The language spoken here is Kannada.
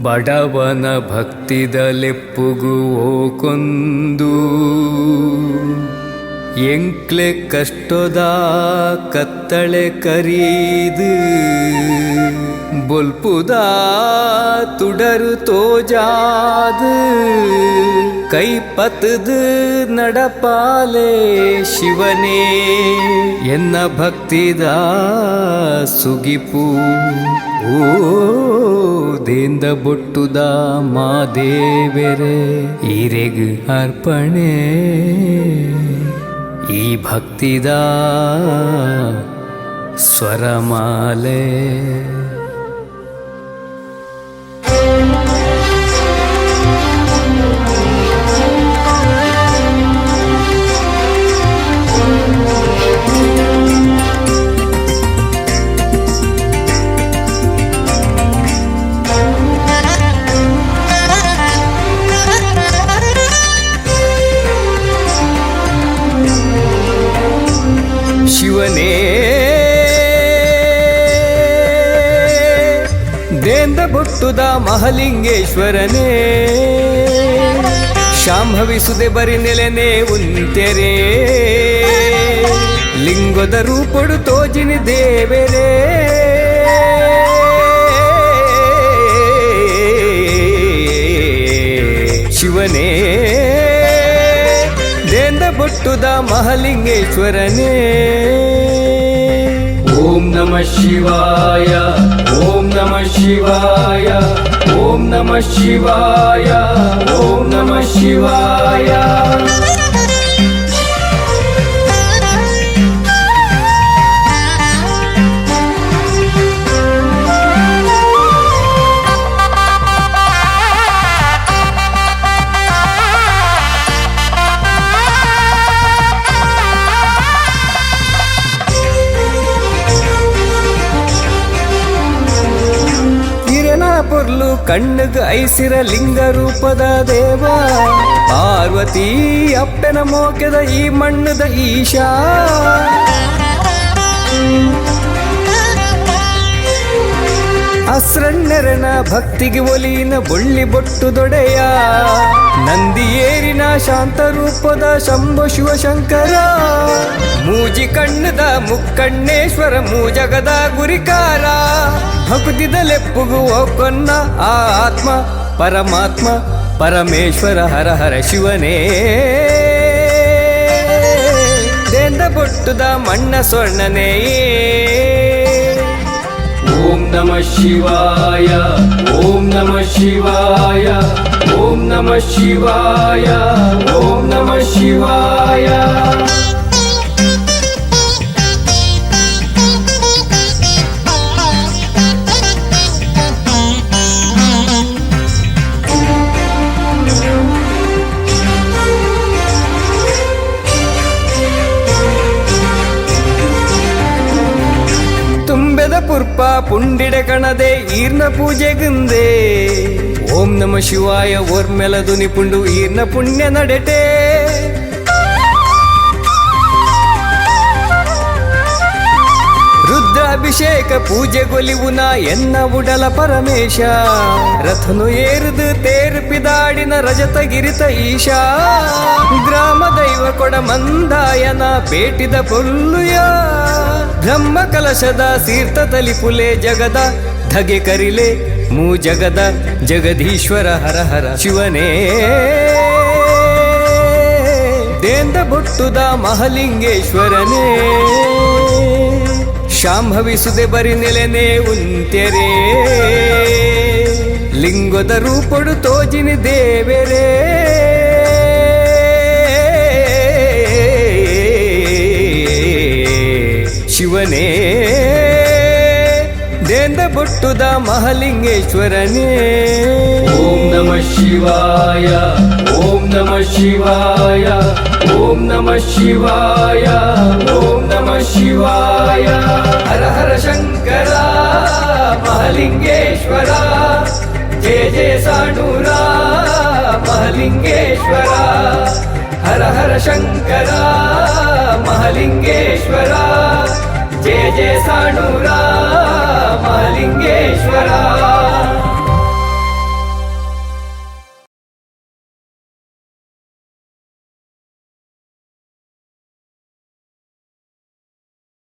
ಬಡವನ ಭಕ್ತಿದಲೆಪ್ಪುಗುವೋ ಕೊಂದು ಎಂಕ್ಲೆ ಕಷ್ಟದ ಕತ್ತಳೆ ಕರೀದು ಬೊಲ್ಪುದ ತುಡರು ತೋಜಾದು ಕೈ ಪತದು ನಡಪಾಲೆ ಶಿವನೇ ಎನ್ನ ಭಕ್ತಿದ ಸುಗಿಪು ಓ ದೇಂದ ಬೊಟ್ಟುದ ಮಾದೇವೆರೆ ಈರೆಗ್ ಅರ್ಪಣೆ ಈ ಭಕ್ತಿದ ಸ್ವರಮಾಲೆ ಶಿವನೇ ದೇಂದ ಬೊಟ್ಟುದ ಮಹಲಿಂಗೇಶ್ವರನೇ ಶಾಂಭವಿಸುದೆ ಬರಿ ನೆಲೆನೆ ಉಂತೆರೆ ಲಿಂಗದ ರೂಪೊಡು ತೋಜಿನಿ ದೇವೆರೇ ಶಿವನೇ ದೇಂದ ಬೊಟ್ಟುದ ಮಹಲಿಂಗೇಶ್ವರನೇ ಓಂ ನಮಃ ಶಿವಾಯ ಓಂ ನಮಃ ಶಿವಾಯ ಓಂ ನಮಃ ಶಿವಾಯ ಓಂ ನಮಃ ಶಿವಾಯ ಪೊರ್ಲು ಕಣ್ಣಗ ಐಸಿರ ಲಿಂಗ ರೂಪದ ದೇವ ಪಾರ್ವತಿ ಅಪ್ಪನ ಮೋಕೆದ ಈ ಮಣ್ಣದ ಈಶಾ ಅಸ್ರಣ್ಣರನ ಭಕ್ತಿಗೆ ಒಲಿನ ಬೊಳ್ಳಿ ಬೊಟ್ಟು ದೊಡೆಯ ನಂದಿ ಏರಿನ ಶಾಂತ ರೂಪದ ಶಂಭು ಶಿವಶಂಕರ ಮೂಜಿ ಕಣ್ಣದ ಮುಕ್ಕಣ್ಣೇಶ್ವರ ಮೂಜಗದ ಗುರಿಕಾರ ಭಕ್ತಿದಲೆಪ್ಪುಗುವ ಕೊನ್ನ ಆ ಆತ್ಮ ಪರಮಾತ್ಮ ಪರಮೇಶ್ವರ ಹರ ಹರ ಶಿವನೇ ದೇಂದ ಬೊಟ್ಟುದ ಮಣ್ಣ ಸ್ವರ್ಣನೇ ಓಂ ನಮಃ ಶಿವಾಯ ಓಂ ನಮಃ ಶಿವಾಯ ಓಂ ನಮಃ ಶಿವಾಯ ಓಂ ನಮಃ ಶಿವಾಯ ಪುರ್ಪ ಪುಂಡಿಡ ಕಣದೆ ಈರ್ನ ಪೂಜೆಗುಂದೆ ಓಂ ನಮ ಶಿವಾಯ ಓರ್ಮೆಲ ದುನಿ ಪುಂಡು ಈರ್ನ ಪುಣ್ಯ ನಡೆಟೆ ರುದ್ರಾಭಿಷೇಕ ಪೂಜೆಗೊಲಿವುನ ಎನ್ನ ಉಡಲ ಪರಮೇಶ ರಥನು ಏರುದು ತೇರು ಪಿದಾಡಿನ ರಜತ ಗಿರಿತ ಈಶಾ ಗ್ರಾಮ ದೈವ ಕೊಡ ಮಂದಾಯನ ಪೇಟಿದ ಪೊಲ್ಲುಯ ಬ್ರಹ್ಮ ಕಲಶದ ತೀರ್ಥ ತಲಿಪುಲೆ ಜಗದ ಧಗೆ ಕರಿಲೆ ಮೂ ಜಗದ ಜಗದೀಶ್ವರ ಹರ ಹರ ಶಿವನೇ ದೇಂದ ಬೊಟ್ಟುದ ಮಹಲಿಂಗೇಶ್ವರನೇ ಶಾಂಭವಿಸುದೆ ಬರಿ ನೆಲೆನೆ ಉಂತೆರೆ ಲಿಂಗದ ರೂಪೊಡು ತೋಜಿನಿ ದೇವೆರೇ ಶಿವನೇ ದೇಂದ ಬೊಟ್ಟುದ ಮಹಲಿಂಗೇಶ್ವರನೇ ಓಂ ನಮಃ ಶಿವಾಯ ಓಂ ನಮಃ ಶಿವಾಯ ಓಂ ನಮಃ ಶಿವಾಯ ಓಂ ನಮಃ ಶಿವಾಯ ಹರ ಹರ ಶಂಕರ ಮಹಲಿಂಗೇಶ್ವರ ಜಯ ಜಯ ಸಾಣೂರ ಮಹಲಿಂಗೇಶ್ವರ ಹರ ಹರ ಶಂಕರ ಮಹಲಿಂಗೇಶ್ವರ ಜಯ ಜಯ ಸಾಣೂರ